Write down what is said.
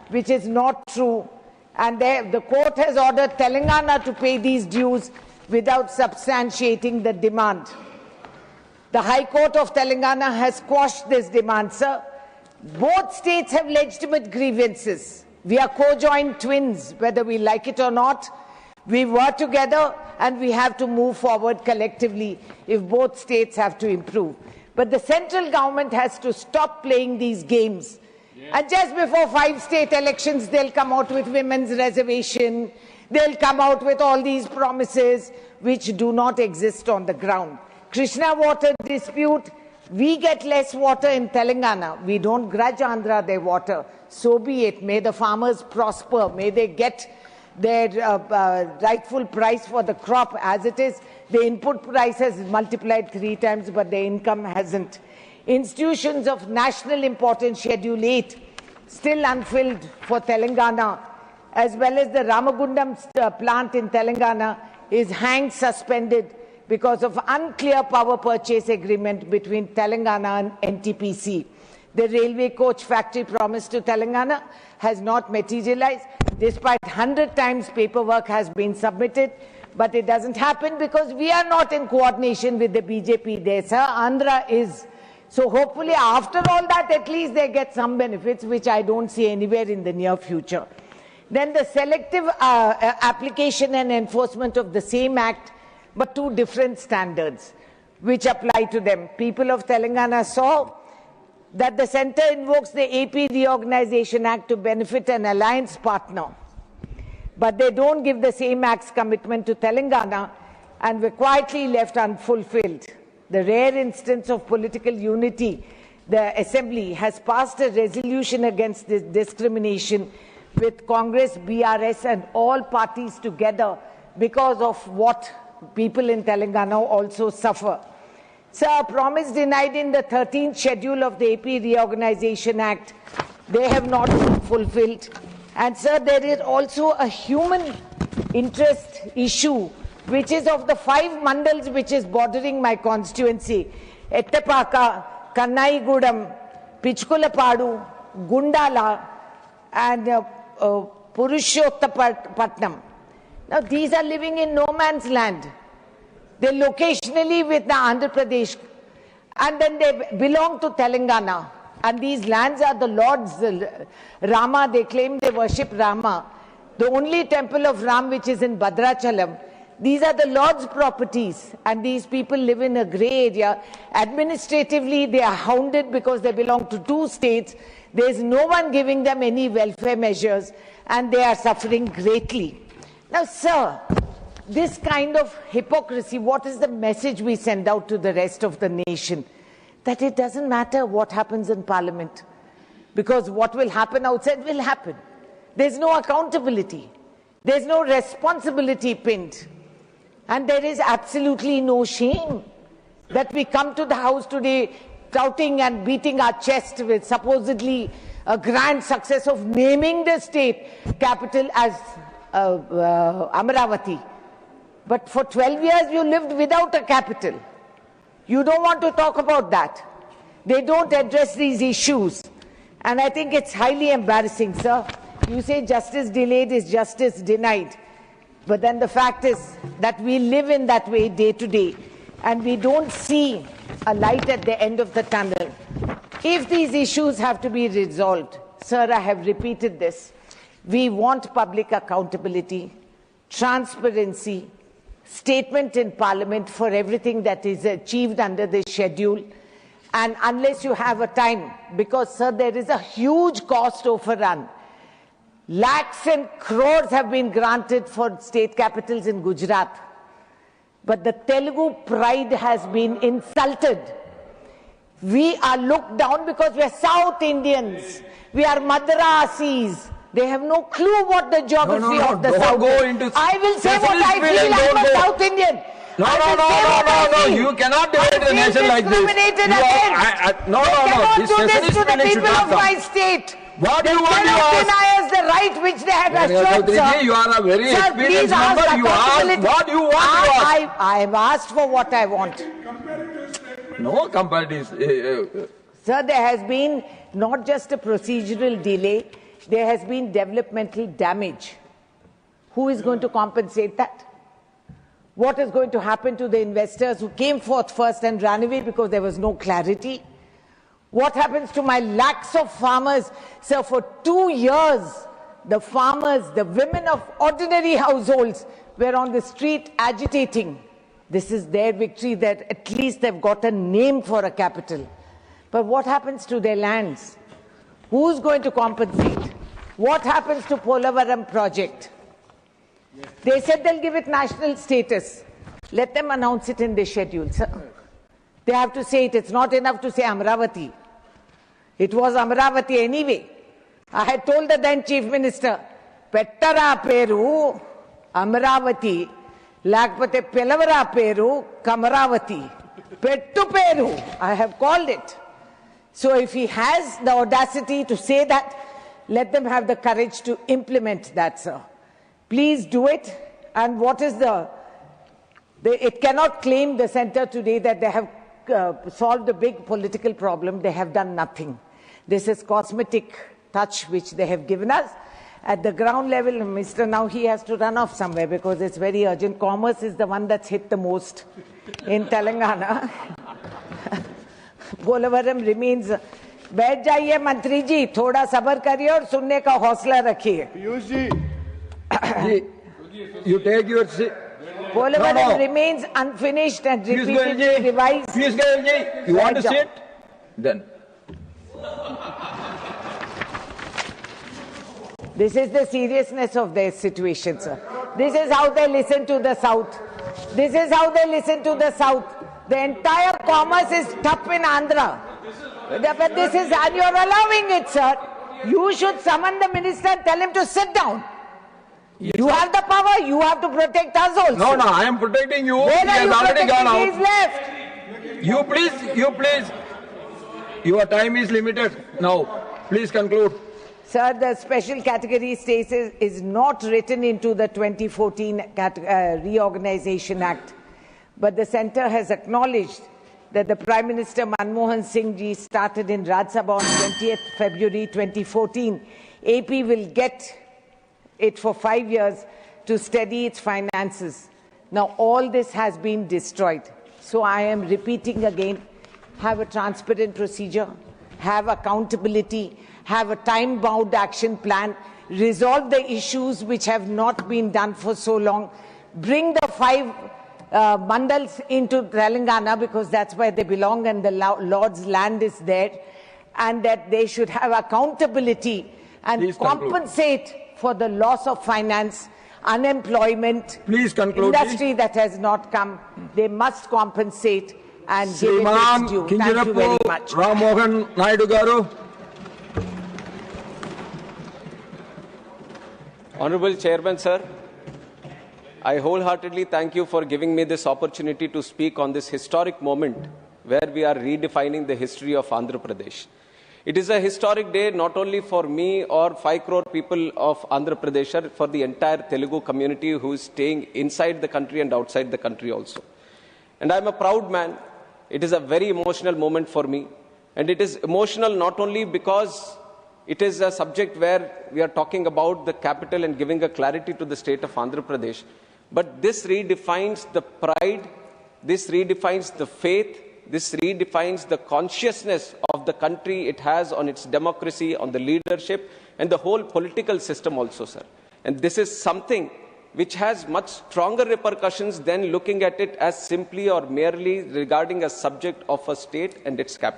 which is not true. And the court has ordered Telangana to pay these dues without substantiating the demand. The High Court of Telangana has quashed this demand, sir. Both states have legitimate grievances. We are co-joined twins, whether we like it or not. We work together and we have to move forward collectively if both states have to improve. But the central government has to stop playing these games. And just before 5 state elections, they'll come out with women's reservation. They'll come out with all these promises which do not exist on the ground. Krishna water dispute, we get less water in Telangana. We don't grudge Andhra their water. So be it. May the farmers prosper. May they get their rightful price for the crop. As it is, the input price has multiplied 3 times, but the income hasn't. Institutions of national importance, Schedule 8, still unfilled for Telangana, as well as the Ramagundam plant in Telangana is hanged suspended because of unclear power purchase agreement between Telangana and NTPC. The railway coach factory promised to Telangana has not materialized, despite 100 times paperwork has been submitted, but it doesn't happen because we are not in coordination with the BJP there, sir. Andhra is. So hopefully after all that, at least they get some benefits, which I don't see anywhere in the near future. Then the selective application and enforcement of the same act, but 2 different standards which apply to them. People of Telangana saw that the centre invokes the AP Reorganization Act to benefit an alliance partner, but they don't give the same act's commitment to Telangana and were quietly left unfulfilled. The rare instance of political unity, the Assembly has passed a resolution against this discrimination with Congress, BRS and all parties together because of what people in Telangana also suffer. Sir, promise denied in the 13th schedule of the AP Reorganization Act, they have not been fulfilled. And sir, there is also a human interest issue, which is of the 5 mandals which is bordering my constituency: Ettapaka, Kannaigudam, Pichkulapadu, Gundala, and Purushottapatnam. Now, these are living in no man's land. They locationally with the Andhra Pradesh, and then they belong to Telangana. And these lands are the Lord's. Rama, they claim they worship Rama. The only temple of Ram which is in Bhadrachalam. These are the Lord's properties, and these people live in a grey area. Administratively, they are hounded because they belong to 2 states. There is no one giving them any welfare measures, and they are suffering greatly. Now, sir, this kind of hypocrisy, what is the message we send out to the rest of the nation? That it doesn't matter what happens in Parliament, because what will happen outside will happen. There's no accountability. There's no responsibility pinned. And there is absolutely no shame that we come to the House today touting and beating our chest with supposedly a grand success of naming the state capital as Amaravati. But for 12 years you lived without a capital. You don't want to talk about that. They don't address these issues. And I think it's highly embarrassing, sir. You say justice delayed is justice denied. But then the fact is that we live in that way day to day, and we don't see a light at the end of the tunnel. If these issues have to be resolved, sir, I have repeated this, we want public accountability, transparency, statement in Parliament for everything that is achieved under this schedule. And unless you have a time, because, sir, there is a huge cost overrun. Lakhs and crores have been granted for state capitals in Gujarat. But the Telugu pride has been insulted. We are looked down because we are South Indians. We are Madrasis. They have no clue what the geography of the South is. I will say what I feel. I'm a South Indian. No, you cannot divide the nation like this. No, this do this to the people of my state. What they you want to ask? Deny us the right which they have assured, sir. You are a very experienced member. You ask what you want to ask. I have asked for what I want. No comparative. Sir, there has been not just a procedural delay. there has been developmental damage. Who is going to compensate that? What is going to happen to the investors who came forth first and ran away because there was no clarity? What happens to my lakhs of farmers? So for 2 years, the farmers, the women of ordinary households were on the street agitating. This is their victory, that at least they've got a name for a capital. But what happens to their lands? Who's going to compensate? What happens to Polavaram project? They said they'll give it national status. Let them announce it in their schedule, sir. They have to say it. It's not enough to say Amaravati. It was Amaravati anyway. I had told the then Chief Minister, Pettara Peru, Amaravati, Lakpate Pelavara Peru, Kamaravati. Pettu Peru, I have called it. So if he has the audacity to say that, let them have the courage to implement that, sir. Please do it. And what is it cannot claim, the centre today, that they have solved a big political problem. They have done nothing. This is cosmetic touch which they have given us. At the ground level, Mr. Now he has to run off somewhere because it's very urgent. Commerce is the one that's hit the most in Telangana. Polavaram remains. बैठ जाइए मंत्री जी, थोड़ा सब्र करिए और सुनने का हौसला रखिए. Piyush ji, you take your seat. Polavaram remains unfinished and repeatedly revised. Piyush Goyal ji, you want to sit? Then. This is the seriousness of their situation, sir. This is how they listen to the South. This is how they listen to the South. The entire commerce is tough in Andhra. But this is, and you're allowing it, sir. You should summon the minister and tell him to sit down. Yes, you have the power. You have to protect us also. No, I am protecting you. Where he has already gone out. He's left. You please. Your time is limited. Now, please conclude. Sir, the special category status is not written into the 2014 Reorganization Act. But the centre has acknowledged that the Prime Minister Manmohan Singh ji started in Rajya Sabha on 20th February 2014. AP will get it for 5 years to steady its finances. Now all this has been destroyed. So I am repeating again, have a transparent procedure, have accountability, have a time-bound action plan, resolve the issues which have not been done for so long, bring the 5 mandals into Telangana because that's where they belong and the Lord's land is there, and that they should have accountability and please compensate conclude. For the loss of finance, unemployment, please conclude, industry that has not come. They must compensate and give it its due. Thank you very much. Ram Mohan Naidu Garu. Honorable Chairman, sir, I wholeheartedly thank you for giving me this opportunity to speak on this historic moment where we are redefining the history of Andhra Pradesh. It is a historic day not only for me or 5 crore people of Andhra Pradesh, but for the entire Telugu community who is staying inside the country and outside the country also. And I am a proud man. It is a very emotional moment for me. And it is emotional not only because it is a subject where we are talking about the capital and giving a clarity to the state of Andhra Pradesh, but this redefines the pride, this redefines the faith, this redefines the consciousness of the country it has on its democracy, on the leadership, and the whole political system also, sir. And this is something which has much stronger repercussions than looking at it as simply or merely regarding a subject of a state and its capital.